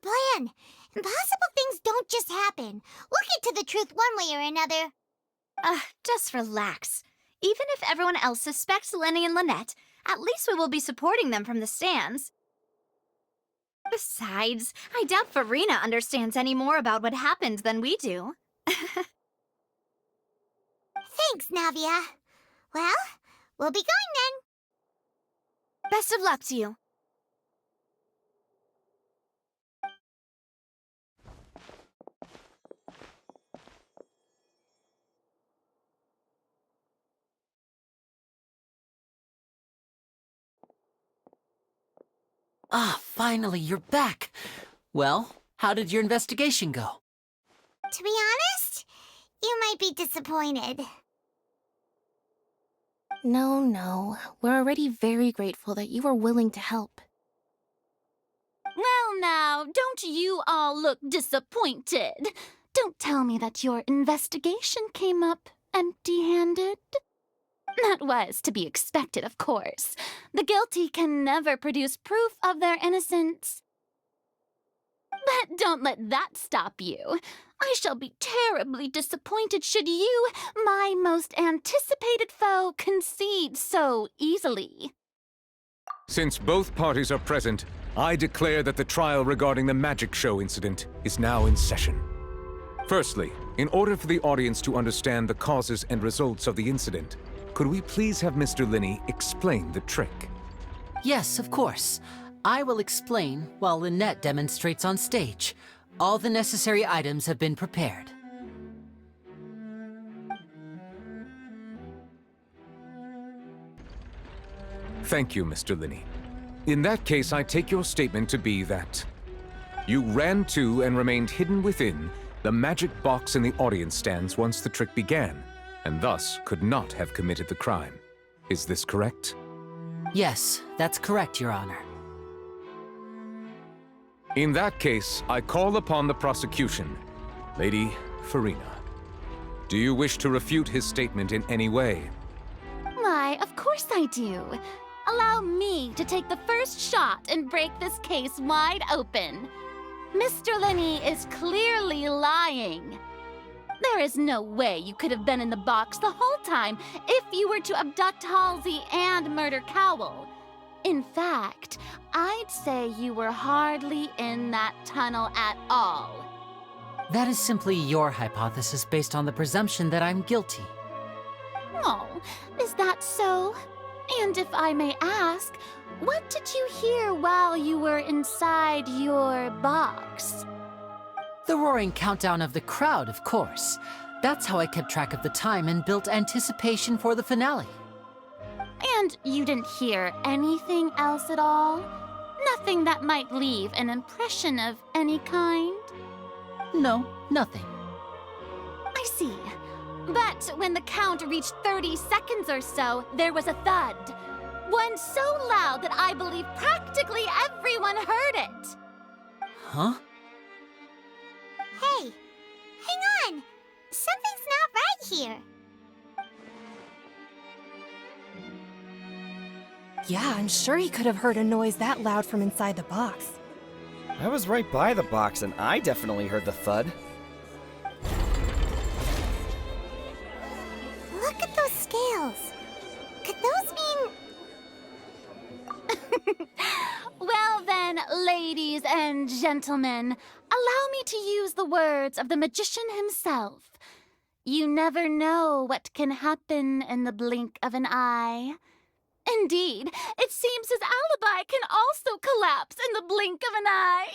plan. Impossible things don't just happen. We'll get to the truth one way or another. Just relax. Even if everyone else suspects Lenny and Lynette, at least we will be supporting them from the stands. Besides, I doubt Farina understands any more about what happened than we do. Thanks, Navia. Well, we'll be going then. Best of luck to you. Ah, finally, you're back. Well, how did your investigation go? To be honest, you might be disappointed. No. We're already very grateful that you were willing to help. Well now, don't you all look disappointed. Don't tell me that your investigation came up empty-handed. That was to be expected, of course. The guilty can never produce proof of their innocence. But don't let that stop you. I shall be terribly disappointed should you, my most anticipated foe, concede so easily. Since both parties are present, I declare that the trial regarding the magic show incident is now in session. Firstly, in order for the audience to understand the causes and results of the incident, could we please have Mr. Linney explain the trick? Yes, of course. I will explain while Lynette demonstrates on stage. All the necessary items have been prepared. Thank you, Mr. Linney. In that case, I take your statement to be that you ran to and remained hidden within the magic box in the audience stands once the trick began, and thus could not have committed the crime. Is this correct? Yes, that's correct, Your Honor. In that case, I call upon the prosecution. Lady Farina, do you wish to refute his statement in any way? Why, of course I do. Allow me to take the first shot and break this case wide open. Mr. Linney is clearly lying. There is no way you could have been in the box the whole time if you were to abduct Halsey and murder Cowell. In fact, I'd say you were hardly in that tunnel at all. That is simply your hypothesis based on the presumption that I'm guilty. Oh, is that so? And if I may ask, what did you hear while you were inside your box? The roaring countdown of the crowd, of course. That's how I kept track of the time and built anticipation for the finale. And you didn't hear anything else at all? Nothing that might leave an impression of any kind? No, nothing. I see. But when the count reached 30 seconds or so, there was a thud. One so loud that I believe practically everyone heard it. Huh? Hey, hang on. Something's not right here. Yeah, I'm sure he could have heard a noise that loud from inside the box. I was right by the box and I definitely heard the thud. Look at those scales. Could those mean... Well then, ladies and gentlemen, allow me to use the words of the magician himself. You never know what can happen in the blink of an eye. Indeed, it seems his alibi can also collapse in the blink of an eye.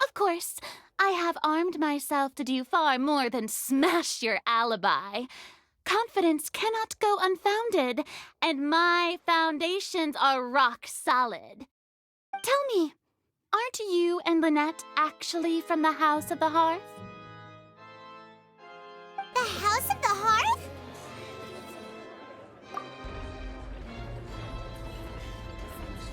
Of course, I have armed myself to do far more than smash your alibi. Confidence cannot go unfounded, and my foundations are rock solid. Tell me, aren't you and Lynette actually from the House of the Hearth? The House of the Hearth?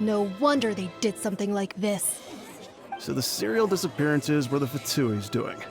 No wonder they did something like this. So the serial disappearances were the Fatui's doing.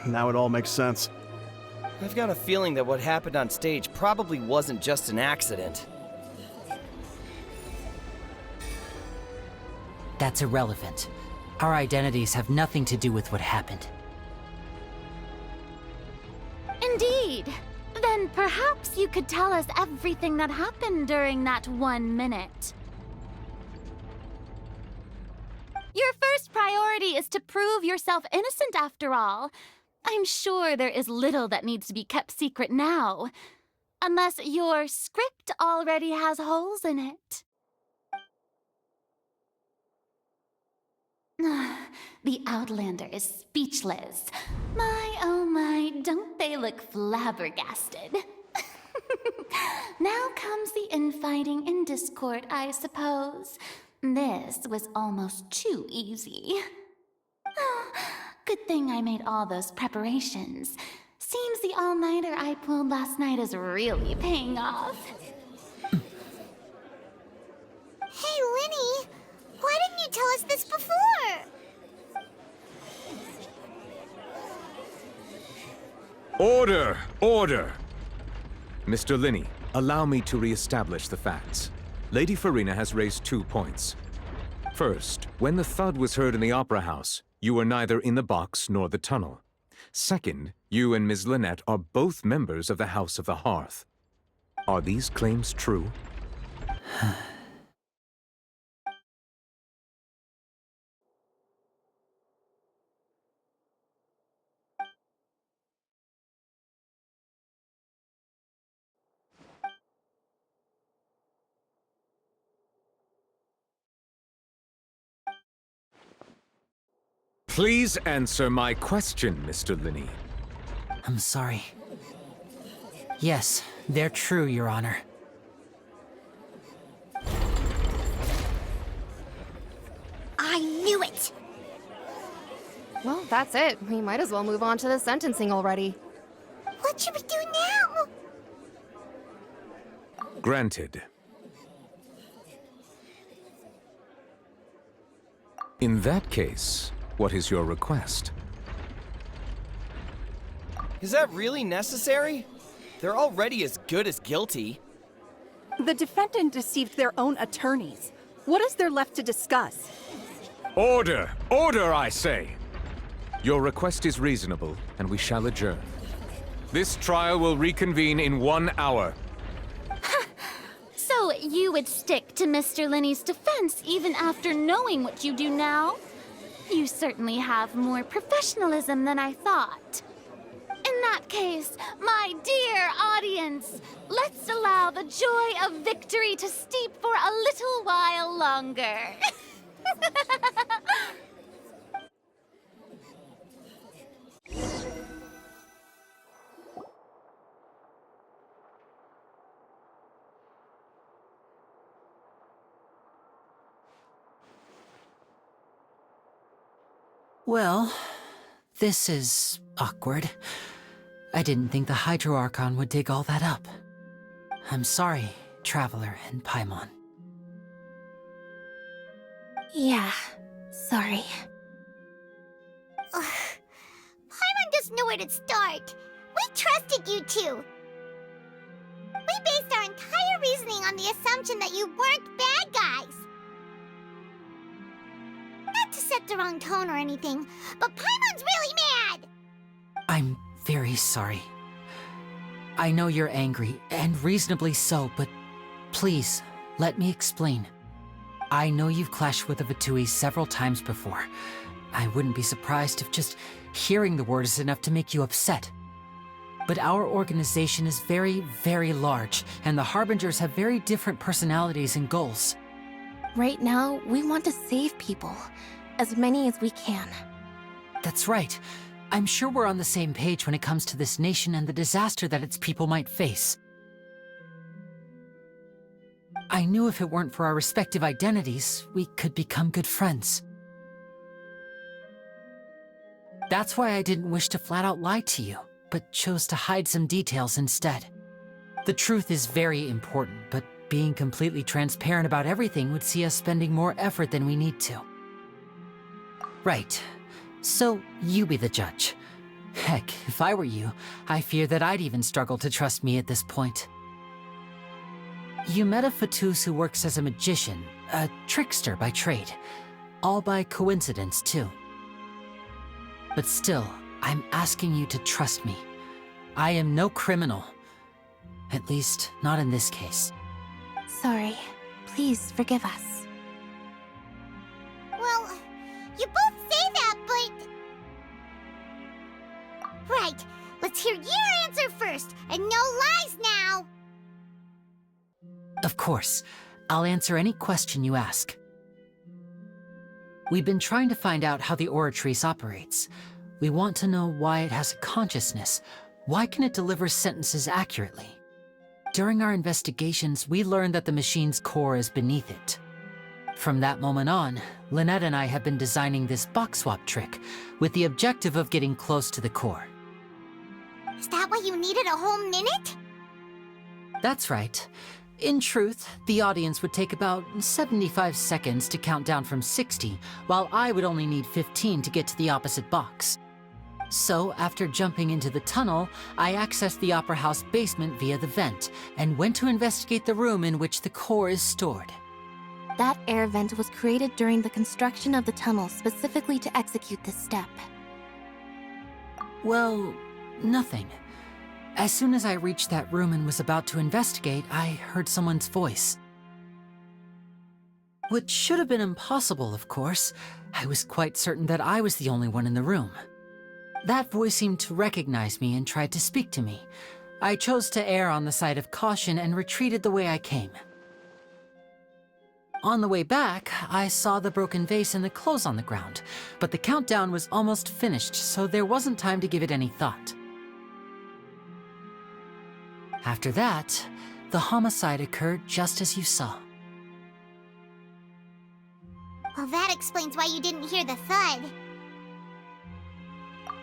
Now it all makes sense. I've got a feeling that what happened on stage probably wasn't just an accident. that's irrelevant. Our identities have nothing to do with what happened. Indeed. Then perhaps you could tell us everything that happened during that 1 minute. Your first priority is to prove yourself innocent, after all. I'm sure there is little that needs to be kept secret now. Unless your script already has holes in it. The Outlander is speechless. My, oh my, don't they look flabbergasted? Now comes the infighting and discord, I suppose. This was almost too easy. Good thing I made all those preparations. Seems the all-nighter I pulled last night is really paying off. Hey, Linny, why didn't you tell us this before? Order! Order! Mr. Linney, allow me to re-establish the facts. Lady Farina has raised 2 points. First, when the thud was heard in the Opera House, you were neither in the box nor the tunnel. Second, you and Ms. Lynette are both members of the House of the Hearth. Are these claims true? Please answer my question, Mr. Linney. I'm sorry. Yes, they're true, Your Honor. I knew it! Well, that's it. We might as well move on to the sentencing already. What should we do now? Granted. In that case, what is your request? Is that really necessary? They're already as good as guilty. The defendant deceived their own attorneys. What is there left to discuss? Order! Order, I say! Your request is reasonable, and we shall adjourn. This trial will reconvene in 1 hour. So you would stick to Mr. Linney's defense even after knowing what you do now? You certainly have more professionalism than I thought. In that case, my dear audience, let's allow the joy of victory to steep for a little while longer. Well, this is awkward. I didn't think the Hydro Archon would dig all that up. I'm sorry, Traveler and Paimon. Yeah, sorry. Ugh. Paimon doesn't know where to start. We trusted you two. We based our entire reasoning on the assumption that you weren't bad guys. Not to set the wrong tone or anything, but Paimon's really mad! I'm very sorry. I know you're angry, and reasonably so, but please, let me explain. I know you've clashed with the Fatui several times before. I wouldn't be surprised if just hearing the word is enough to make you upset. But our organization is very, very large, and the Harbingers have very different personalities and goals. Right now, we want to save people. As many as we can. That's right. I'm sure we're on the same page when it comes to this nation and the disaster that its people might face. I knew if it weren't for our respective identities, we could become good friends. That's why I didn't wish to flat out lie to you, but chose to hide some details instead. The truth is very important, but being completely transparent about everything would see us spending more effort than we need to. Right. So, you be the judge. Heck, if I were you, I fear that I'd even struggle to trust me at this point. You met a Fatus who works as a magician, a trickster by trade. All by coincidence, too. But still, I'm asking you to trust me. I am no criminal. At least, not in this case. Sorry. Please forgive us. Well, you both say that, but... Right, let's hear your answer first, and no lies now! Of course, I'll answer any question you ask. We've been trying to find out how the Oratrice operates. We want to know why it has a consciousness. Why can it deliver sentences accurately? During our investigations, we learned that the machine's core is beneath it. From that moment on, Lynette and I have been designing this box swap trick, with the objective of getting close to the core. Is that why you needed a whole minute? That's right. In truth, the audience would take about 75 seconds to count down from 60, while I would only need 15 to get to the opposite box. So, after jumping into the tunnel, I accessed the Opera House basement via the vent, and went to investigate the room in which the core is stored. That air vent was created during the construction of the tunnel specifically to execute this step. Well, nothing. As soon as I reached that room and was about to investigate, I heard someone's voice. Which should have been impossible, of course. I was quite certain that I was the only one in the room. That voice seemed to recognize me and tried to speak to me. I chose to err on the side of caution and retreated the way I came. On the way back, I saw the broken vase and the clothes on the ground, but the countdown was almost finished, so there wasn't time to give it any thought. After that, the homicide occurred just as you saw. Well, that explains why you didn't hear the thud.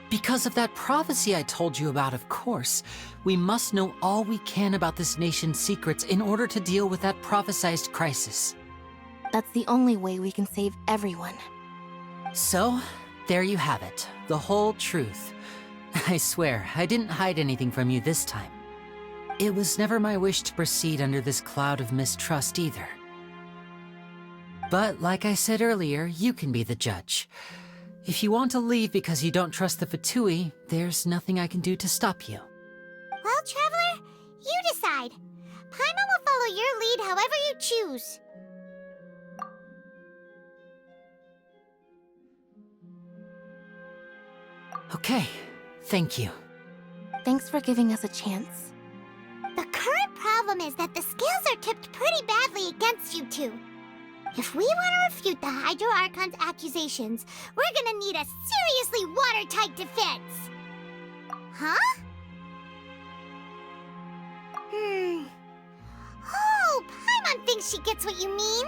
Because of that prophecy I told you about, of course. We must know all we can about this nation's secrets in order to deal with that prophesized crisis. That's the only way we can save everyone. So, there you have it. The whole truth. I swear, I didn't hide anything from you this time. It was never my wish to proceed under this cloud of mistrust either. But like I said earlier, you can be the judge. If you want to leave because you don't trust the Fatui, there's nothing I can do to stop you. Well, Traveler, you decide. Paimon will follow your lead however you choose. Okay, thank you. Thanks for giving us a chance. The current problem is that the scales are tipped pretty badly against you two. If we want to refute the Hydro Archon's accusations, we're gonna need a seriously watertight defense. Huh? Oh, Paimon thinks she gets what you mean.